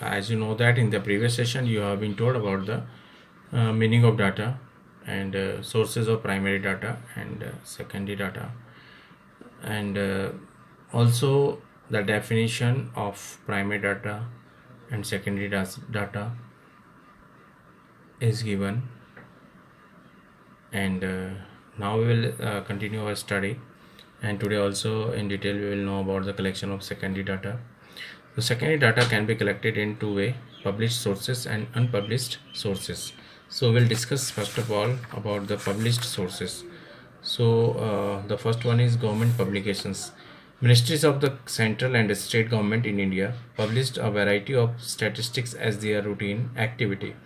as you know that in the previous session you have been told about the meaning of data and sources of primary data and secondary data, and also the definition of primary data and secondary data is given. And now we will continue our study, and today also in detail we will know about the collection of secondary data. The secondary data can be collected in two ways: published sources and unpublished sources. So we'll discuss first of all about the published sources. So the first one is government publications. Ministries of the central and state government in India published a variety of statistics as their routine activity.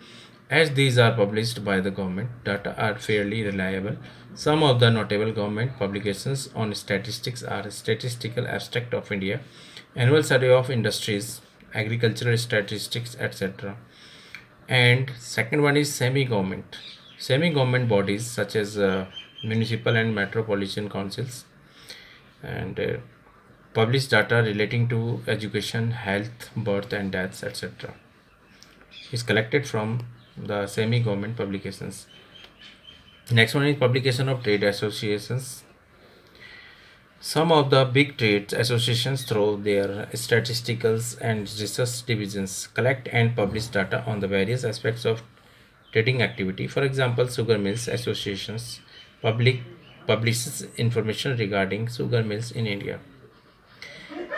As these are published by the government, data are fairly reliable. Some of the notable government publications on statistics are Statistical Abstract of India, Annual Survey of Industries, Agricultural Statistics, etc. And second one is semi-government. Semi-government bodies such as municipal and metropolitan councils and publish data relating to education, health, birth and deaths, etc. is collected from the semi-government publications. Next one is publication of trade associations. Some of the big trade associations, through their statisticals and research divisions, collect and publish data on the various aspects of trading activity. For example, sugar mills associations public publishes information regarding sugar mills in India.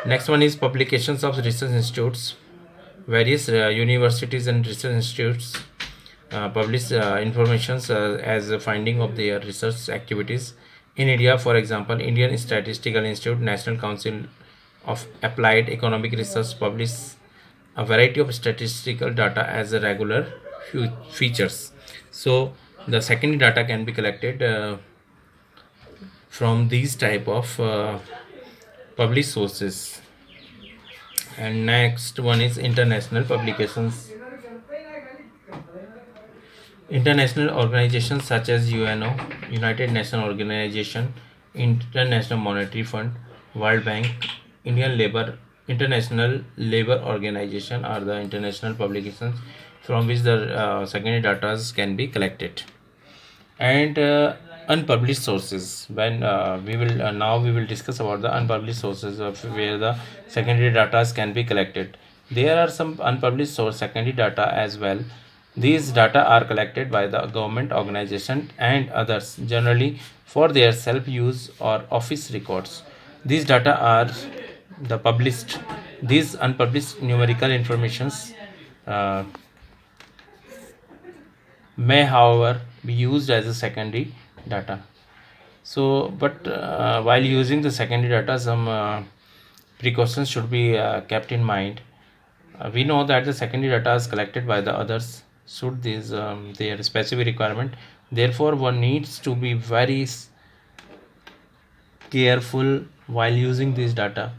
Next one is publications of research institutes. Various universities and research institutes publish information as a finding of their research activities in India. For example, Indian Statistical Institute, National Council of Applied Economic Research publish a variety of statistical data as a regular features. So the secondary data can be collected from these type of published sources. And next one is international publications. International organizations such as UNO, United Nations Organization, International Monetary Fund, World Bank, International Labor Organization are the international publications from which the secondary data can be collected. And unpublished sources. When we will now we will discuss about the unpublished sources of where the secondary data can be collected. There are some unpublished source secondary data as well. These data are collected by the government organization and others, generally for their self-use or office records. These data are the published. These unpublished numerical informations uh, may, however, be used as a secondary data. So, but while using the secondary data, some precautions should be kept in mind. We know that the secondary data is collected by the others suit these their specific requirement. Therefore, one needs to be very careful while using this data.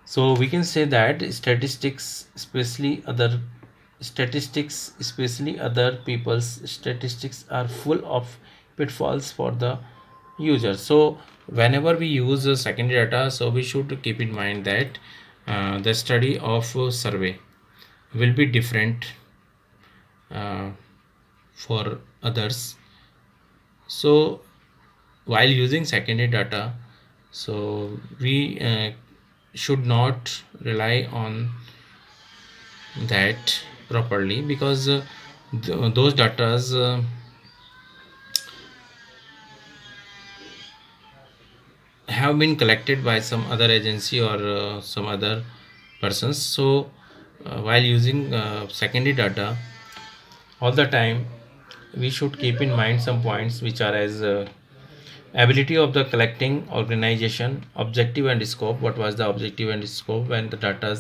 So we can say that statistics, especially other people's statistics, are full of pitfalls for the user. So whenever we use secondary data, so we should keep in mind that the study of survey will be different uh, for others. So while using secondary data, so we should not rely on that properly, because those datas have been collected by some other agency or some other persons. So while using secondary data, all the time we should keep in mind some points which are as ability of the collecting organization, objective and scope. What was the objective and scope when the data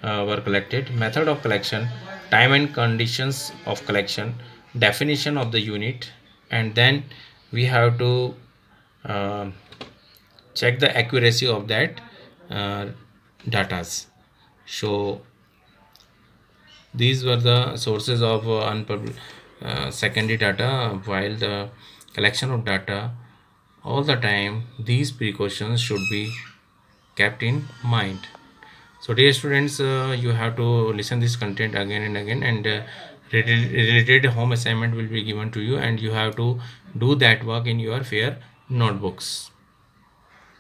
were collected? Method of collection, time and conditions of collection, definition of the unit, and then we have to uh, check the accuracy of that uh, datas. So these were the sources of secondary data. While the collection of data, all the time these precautions should be kept in mind. So dear students, you have to listen this content again and again, and related home assignment will be given to you, and you have to do that work in your fair notebooks.